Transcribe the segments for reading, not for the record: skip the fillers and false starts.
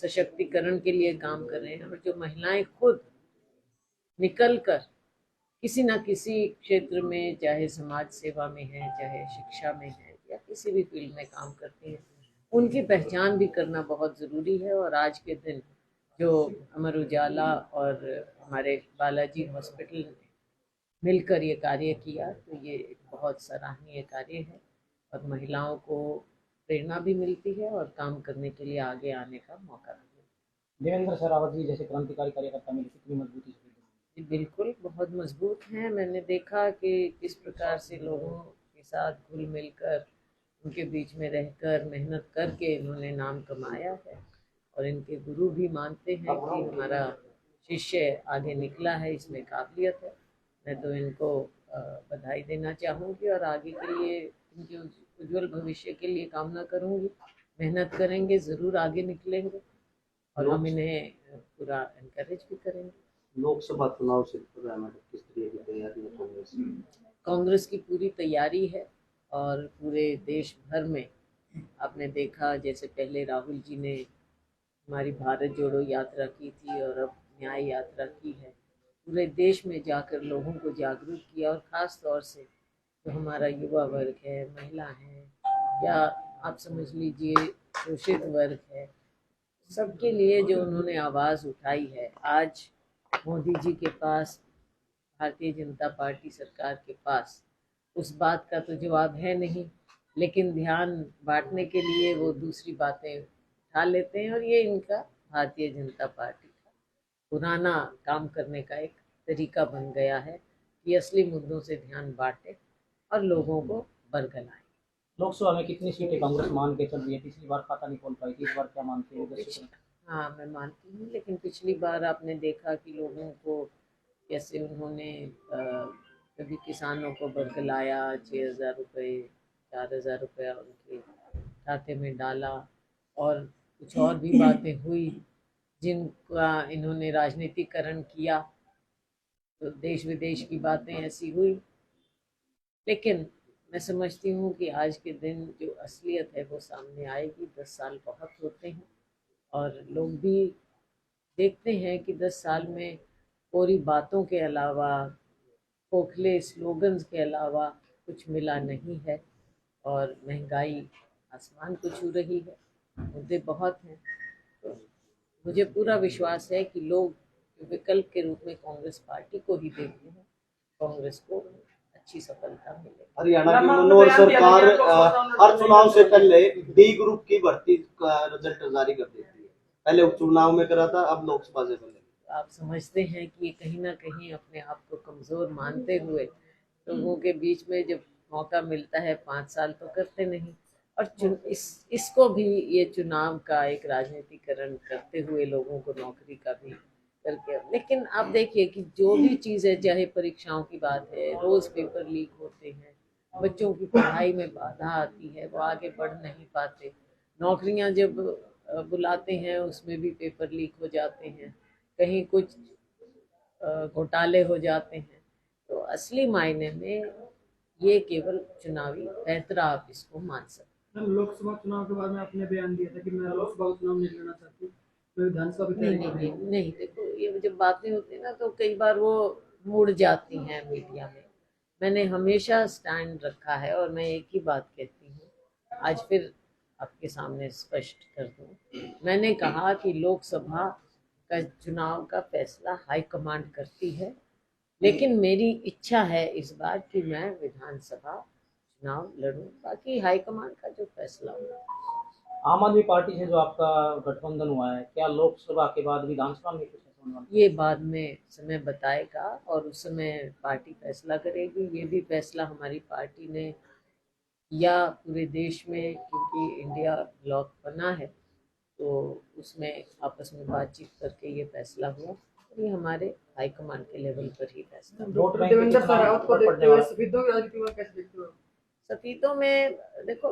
सशक्तिकरण के लिए काम कर रहे हैं, और जो महिलाएं खुद निकल कर किसी न किसी क्षेत्र में, चाहे समाज सेवा में है, चाहे शिक्षा में है, या किसी भी फील्ड में काम करती हैं, उनकी पहचान भी करना बहुत ज़रूरी है। और आज के दिन जो अमर उजाला और हमारे बालाजी हॉस्पिटल ने मिलकर ये कार्य किया, तो ये एक बहुत सराहनीय कार्य है और महिलाओं को प्रेरणा भी मिलती है और काम करने के लिए आगे आने का मौका भी मिलता देवेंद्र शेरावत जी जैसे क्रांतिकारी कार्यकर्ता मिले कितनी मजबूती से है। जी बिल्कुल, बहुत मजबूत हैं। मैंने देखा कि किस प्रकार से लोगों के साथ घुल मिलकर, उनके बीच में रहकर, मेहनत करके इन्होंने नाम कमाया है। और इनके गुरु भी मानते हैं कि हमारा शिष्य आगे निकला है, इसमें काबिलियत है। मैं तो इनको बधाई देना चाहूँगी और आगे के लिए इनके उज्जवल भविष्य के लिए कामना करूँगी। मेहनत करेंगे, ज़रूर आगे निकलेंगे और हम इन्हें पूरा इनकरेज भी करेंगे। लोकसभा चुनाव से किस तरह की तैयारी है कांग्रेस की? कांग्रेस की पूरी तैयारी है और पूरे देश भर में आपने देखा, जैसे पहले राहुल जी ने हमारी भारत जोड़ो यात्रा की थी और अब न्याय यात्रा की है। पूरे देश में जाकर लोगों को जागरूक किया और ख़ास तौर से जो हमारा युवा वर्ग है, महिला है, या आप समझ लीजिए शोषित वर्ग है, सबके लिए जो उन्होंने आवाज़ उठाई है। आज मोदी जी के पास, भारतीय जनता पार्टी सरकार के पास उस बात का तो जवाब है नहीं, लेकिन ध्यान बांटने के लिए वो दूसरी बातें उठा लेते हैं। और ये इनका भारतीय जनता पार्टी का पुराना काम करने का एक तरीका बन गया है कि असली मुद्दों से ध्यान बांटे और लोगों को बरगलाएं। लोकसभा में कितनी सीटें कांग्रेस मान के चल रही है? पिछली बार खाता नहीं खोल पाई थी, इस बार क्या मानते हो? हाँ, मैं मानती हूँ, लेकिन पिछली बार आपने देखा कि लोगों को कैसे उन्होंने कभी किसानों को बरगलाया, 6,000 रुपये, 4,000 रुपया उनके खाते में डाला, और कुछ और भी बातें हुई जिनका इन्होंने राजनीतिकरण किया। तो देश विदेश की बातें ऐसी हुई, लेकिन मैं समझती हूँ कि आज के दिन जो असलियत है वो सामने आएगी। 10 साल बहुत होते हैं और लोग भी देखते हैं कि 10 साल में पूरी बातों के अलावा, खोखले स्लोगन्स के अलावा कुछ मिला नहीं है। और महंगाई आसमान को छू रही है, मुद्दे बहुत हैं। तो मुझे पूरा विश्वास है कि लोग विकल्प के रूप में कांग्रेस पार्टी को ही देखते हैं, कांग्रेस को अच्छी सफलता मिलेगी। हरियाणा की मनोहर सरकार हर चुनाव से पहले डी ग्रुप की भर्ती का रिजल्ट जारी कर देती है। पहले उपचुनाव में करा था, अब लोकसभा से पहले। आप समझते हैं कि कहीं ना कहीं अपने आप को कमज़ोर मानते हुए लोगों के बीच में जब मौका मिलता है, 5 साल तो करते नहीं। और इसको भी ये चुनाव का एक राजनीतिकरण करते हुए लोगों को नौकरी का भी करके। लेकिन आप देखिए कि जो भी चीज़ है, चाहे परीक्षाओं की बात है, रोज़ पेपर लीक होते हैं, बच्चों की पढ़ाई में बाधा आती है, वो आगे बढ़ नहीं पाते। नौकरियां जब बुलाते हैं उसमें भी पेपर लीक हो जाते हैं, कहीं कुछ घोटाले हो जाते हैं। तो असली मायने में ये केवल चुनावी पैंतरा आप इसको मान सकते मैम, लोकसभा चुनाव के बाद में आपने बयान दिया था कि मैं लोकसभा चुनाव नहीं लड़ना चाहती, मैं विधानसभा की हैं। नहीं तैयारी नहीं कर रही नहीं हूँ। नहीं, देखो ये जब बातें होती है ना, तो कई बार वो मुड़ जाती हैं मीडिया में। मैंने हमेशा स्टैंड रखा है और मैं एक ही बात कहती हूँ, आज फिर आपके सामने स्पष्ट कर दूँ। मैंने कहा कि लोकसभा का चुनाव का फैसला हाईकमांड करती है, लेकिन मेरी इच्छा है इस बार कि मैं विधानसभा चुनाव लड़ूं, बाकी हाईकमांड का जो फैसला हो। आम आदमी पार्टी से जो आपका गठबंधन हुआ है, क्या लोकसभा के बाद विधानसभा में कुछ ऐसा होने वाला है? ये बाद में समय बताएगा और उस समय पार्टी फैसला करेगी। ये भी फैसला हमारी पार्टी ने किया पूरे देश में, क्योंकि इंडिया ब्लॉक बना है, तो उसमें आपस में बातचीत करके ये फैसला हुआ। और ये हमारे हाईकमांड के लेवल पर ही फैसला हुआ। वोट डॉक्टर बैंक देवेंद्र कितना शेरावत को फर्क देखते पड़ने हुए वाला है? सफेदों की राजनीति में कैसे देखते हो? सतीतों में देखो,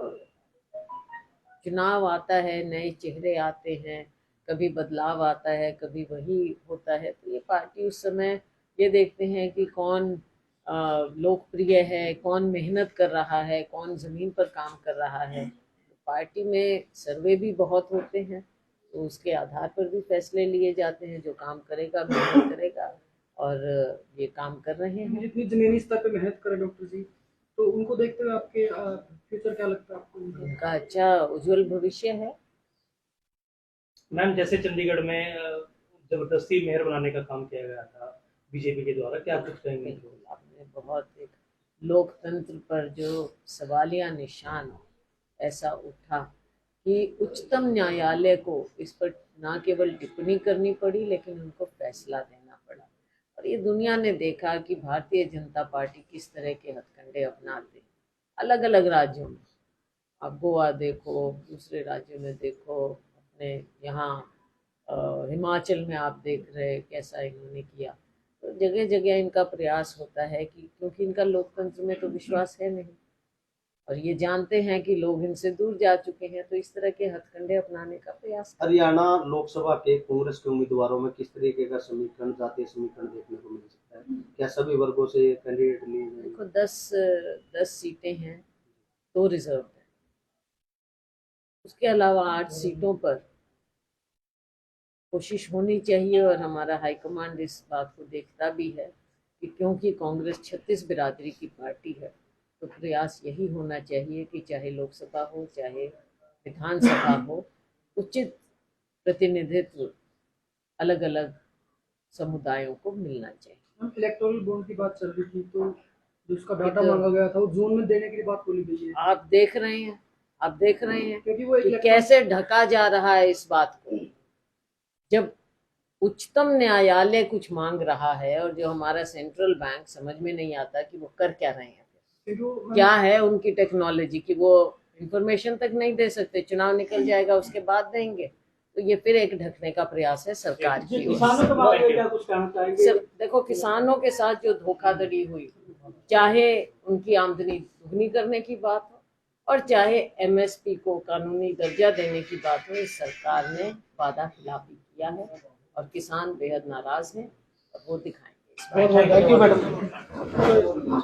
चुनाव आता है, नए चेहरे आते हैं, कभी बदलाव आता है, कभी वही होता है। तो ये पार्टी उस समय ये देखते हैं कि कौन लोकप्रिय है, कौन मेहनत कर रहा है, कौन ज़मीन पर काम कर रहा है। तो पार्टी में सर्वे भी बहुत होते हैं, तो उसके आधार पर भी फैसले लिए जाते हैं। जो काम करेगा मेहनत करेगा, और ये काम कर रहे हैं। जितनी जमीनी स्तर पे मेहनत करे डॉक्टर जी, तो उनको देखते हुए आपके फ्यूचर क्या लगता है आपको उनका? उनका अच्छा उज्जवल भविष्य है। मैम, जैसे चंडीगढ़ में जबरदस्ती मेयर बनाने का काम किया गया था बीजेपी के द्वारा, क्या कुछ कहेंगे? बिल्कुल, आपने बहुत एक लोकतंत्र पर जो सवालिया निशान ऐसा उठा कि उच्चतम न्यायालय को इस पर ना केवल टिप्पणी करनी पड़ी, लेकिन उनको फैसला देना पड़ा। और ये दुनिया ने देखा कि भारतीय जनता पार्टी किस तरह के हथकंडे अपनाते अलग अलग राज्यों में। आप गोवा देखो, दूसरे राज्यों में देखो, अपने यहाँ हिमाचल में आप देख रहे कैसा इन्होंने किया। तो जगह जगह इनका प्रयास होता है कि क्योंकि इनका लोकतंत्र में तो विश्वास है नहीं, और ये जानते हैं कि लोग इनसे दूर जा चुके हैं, तो इस तरह के हथकंडे अपनाने का प्रयास करते हैं। हरियाणा लोकसभा के कांग्रेस के उम्मीदवारों में किस तरीके का समीकरण, जातीय समीकरण देखने को मिल सकता है? क्या सभी वर्गों से कैंडिडेट लिए जाएंगे? देखो, 10 सीटें हैं, 2 रिजर्व है। उसके अलावा 8 सीटों पर कोशिश होनी चाहिए, और हमारा हाईकमांड इस बात को देखता भी है कि क्योंकि कांग्रेस 36 बिरादरी की पार्टी है, तो प्रयास यही होना चाहिए कि चाहे लोकसभा हो चाहे विधानसभा हो, उचित प्रतिनिधित्व अलग अलग समुदायों को मिलना चाहिए। हम इलेक्टोरल बॉन्ड की बात चल रही थी, तो जो उसका डाटा तो मांगा गया था वो जून में देने की बात बोली गई है, आप देख रहे हैं क्योंकि वो कि कैसे ढका जा रहा है इस बात को। जब उच्चतम न्यायालय कुछ मांग रहा है, और जो हमारा सेंट्रल बैंक समझ में नहीं आता कि वो कर क्या रहे हैं, क्या है उनकी टेक्नोलॉजी कि वो इंफॉर्मेशन तक नहीं दे सकते। चुनाव निकल जाएगा उसके बाद देंगे, तो ये फिर एक ढकने का प्रयास है सरकार की ओर किसानों से। के बारे में क्या कुछ कहना चाहेंगे? देखो, किसानों के साथ जो धोखाधड़ी हुई, चाहे उनकी आमदनी दुगनी करने की बात हो और चाहे एमएसपी को कानूनी दर्जा देने की बात हो, इस सरकार ने वादा खिलाफी किया है, और किसान बेहद नाराज हैं, और वो दिखाएंगे इस बार। Thank you madam.